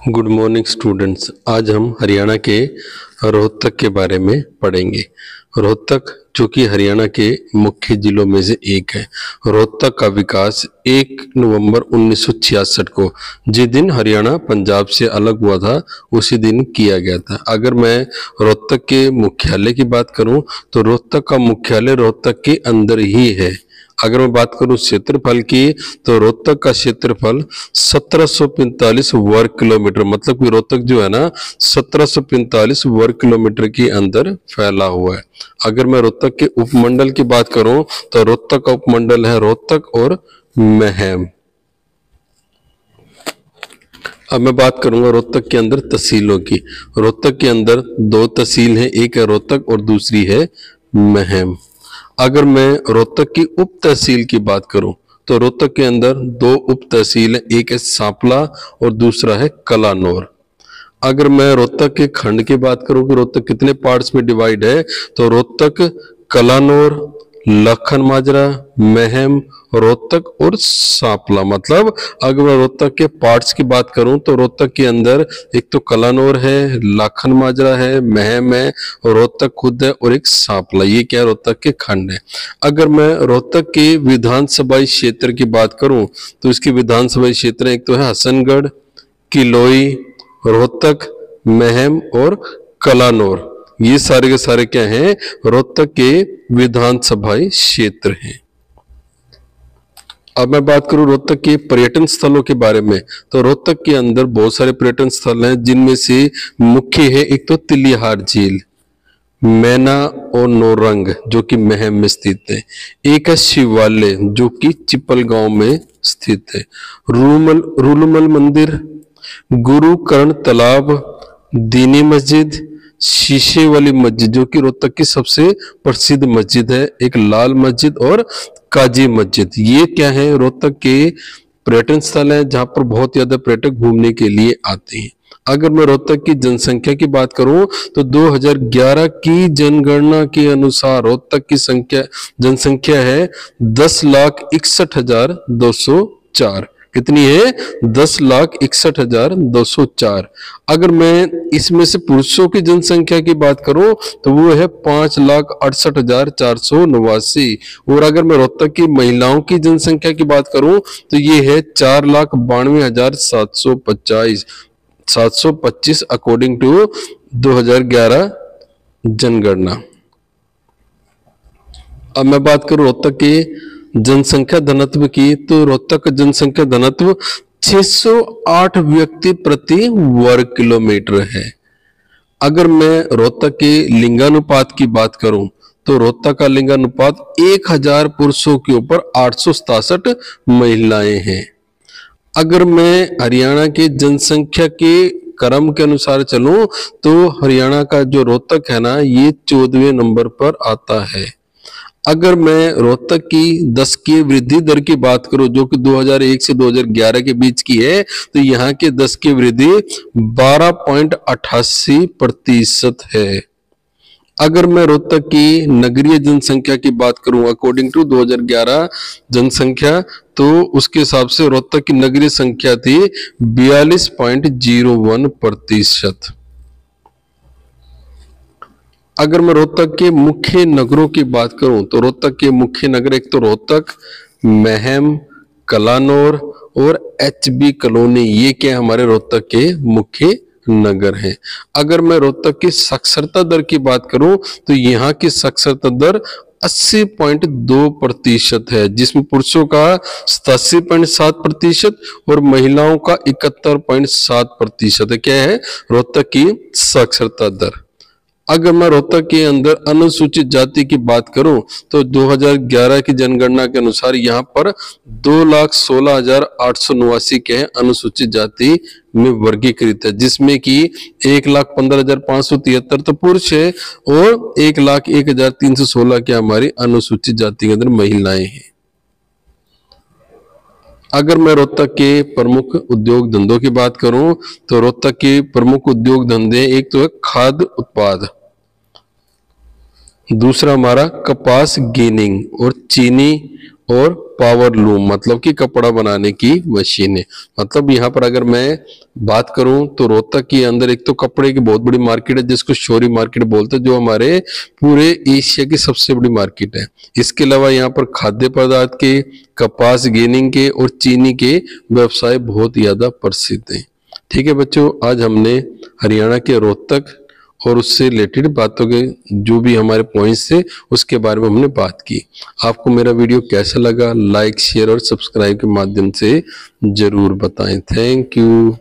Good morning students. आज हम हरियाणा के रोहतक के बारे में पढ़ेंगे। रोहतक जो कि हरियाणा के मुख्य जिलों में से एक है। रोहतक का विकास 1 नवंबर 1966 को, जिस दिन हरियाणा पंजाब से अलग हुआ था, उसी दिन किया गया था। अगर मैं रोहतक के मुख्यालय की बात करूं तो रोहतक का मुख्यालय रोहतक के अंदर ही है। अगर मैं बात करूं क्षेत्रफल की तो रोहतक का क्षेत्रफल 1745 वर्ग किलोमीटर, मतलब कि रोहतक जो है ना 1745 वर्ग किलोमीटर के अंदर फैला हुआ है। अगर मैं रोहतक के उपमंडल की बात करूं तो रोहतक का उपमंडल है रोहतक और महम। अब मैं बात करूंगा रोहतक के अंदर तहसीलों की। रोहतक के अंदर 2 तहसील हैं, एक है रोहतक और दूसरी है महम। अगर मैं रोहतक की उप तहसील की बात करूं तो रोहतक के अंदर 2 उप तहसील है, एक है सांपला और दूसरा है कलानौर। अगर मैं रोहतक के खंड की बात करूं कि रोहतक कितने पार्ट्स में डिवाइड है तो रोहतक, कलानौर, लखन माजरा, महम, रोहतक और सांपला। मतलब अगर मैं रोहतक के पार्ट्स की बात करूं तो रोहतक के अंदर एक तो कलानौर है, लाखन माजरा है, महम है, रोहतक खुद है और एक सांपला। ये क्या है? रोहतक के खंड है। अगर मैं रोहतक के विधानसभाई क्षेत्र की बात करूं तो इसके विधानसभाई क्षेत्र एक तो है हसनगढ़, किलोई, रोहतक, महम और कलानौर। ये सारे के सारे क्या हैं? रोहतक के विधानसभाई क्षेत्र हैं। अब मैं बात करूं रोहतक के पर्यटन स्थलों के बारे में तो रोहतक के अंदर बहुत सारे पर्यटन स्थल हैं, जिनमें से मुख्य है एक तो तिलिहार झील, मैना और नौरंग जो कि महम में स्थित है, एक है शिवालय जो कि चिपल गांव में स्थित है, रूलमल मंदिर, गुरुकर्ण तालाब, दीनी मस्जिद, शीशे वाली मस्जिद जो कि रोहतक की सबसे प्रसिद्ध मस्जिद है, एक लाल मस्जिद और काजी मस्जिद। ये क्या है? रोहतक के पर्यटन स्थल है जहां पर बहुत ज्यादा पर्यटक घूमने के लिए आते हैं। अगर मैं रोहतक की जनसंख्या की बात करूं तो 2011 की जनगणना के अनुसार रोहतक की जनसंख्या है 10,61,204। कितनी है? 10,61,204। अगर मैं इसमें से पुरुषों की जनसंख्या की बात करूं तो वो है 5,68,489। और अगर मैं रोहतक की महिलाओं की जनसंख्या की बात करूं तो ये है 4,92,725 अकॉर्डिंग टू 2011 जनगणना। अब मैं बात करूं रोहतक के जनसंख्या घनत्व की तो रोहतक का जनसंख्या घनत्व 608 व्यक्ति प्रति वर्ग किलोमीटर है। अगर मैं रोहतक के लिंगानुपात की बात करूं तो रोहतक का लिंगानुपात 1000 पुरुषों के ऊपर 867 महिलाएं हैं। अगर मैं हरियाणा के जनसंख्या के क्रम के अनुसार चलूं तो हरियाणा का जो रोहतक है ना, ये 14वें नंबर पर आता है। अगर मैं रोहतक की दशकीय वृद्धि दर की बात करूं जो कि 2001 से 2011 के बीच की है तो यहाँ की दशकीय वृद्धि 12.88% है। अगर मैं रोहतक की नगरीय जनसंख्या की बात करूं अकॉर्डिंग टू 2011 जनसंख्या तो उसके हिसाब से रोहतक की नगरीय संख्या थी 42.01%। अगर मैं रोहतक के मुख्य नगरों की बात करूं तो रोहतक के मुख्य नगर एक तो रोहतक, महम, कलानौर और HB कॉलोनी। ये क्या हमारे रोहतक के मुख्य नगर हैं। अगर मैं रोहतक की साक्षरता दर की बात करूं तो यहाँ की साक्षरता दर 80.2% है, जिसमें पुरुषों का 87.7% और महिलाओं का 71.7% है। क्या है? रोहतक की साक्षरता दर। अगर मैं रोहतक के अंदर अनुसूचित जाति की बात करूं तो 2011 की जनगणना के अनुसार यहाँ पर 2,16,889 के अनुसूचित जाति में वर्गीकृत है, जिसमें कि 1,15,573 तो पुरुष है और 1,01,316 के हमारी अनुसूचित जाति के अंदर महिलाएं हैं। अगर मैं रोहतक के प्रमुख उद्योग धंधों की बात करूं तो रोहतक के प्रमुख उद्योग धंधे एक तो है खाद्य उत्पाद, दूसरा हमारा कपास गिनिंग और चीनी और पावर लूम मतलब कि कपड़ा बनाने की मशीनें। मतलब यहाँ पर अगर मैं बात करूं तो रोहतक के अंदर एक तो कपड़े की बहुत बड़ी मार्केट है जिसको शोरी मार्केट बोलते हैं, जो हमारे पूरे एशिया की सबसे बड़ी मार्केट है। इसके अलावा यहाँ पर खाद्य पदार्थ के, कपास गिनिंग के और चीनी के व्यवसाय बहुत ज्यादा प्रसिद्ध हैं। ठीक है बच्चों, आज हमने हरियाणा के रोहतक और उससे रिलेटेड बातों के जो भी हमारे पॉइंट्स थे उसके बारे में हमने बात की। आपको मेरा वीडियो कैसा लगा, लाइक शेयर और सब्सक्राइब के माध्यम से जरूर बताएं। Thank you.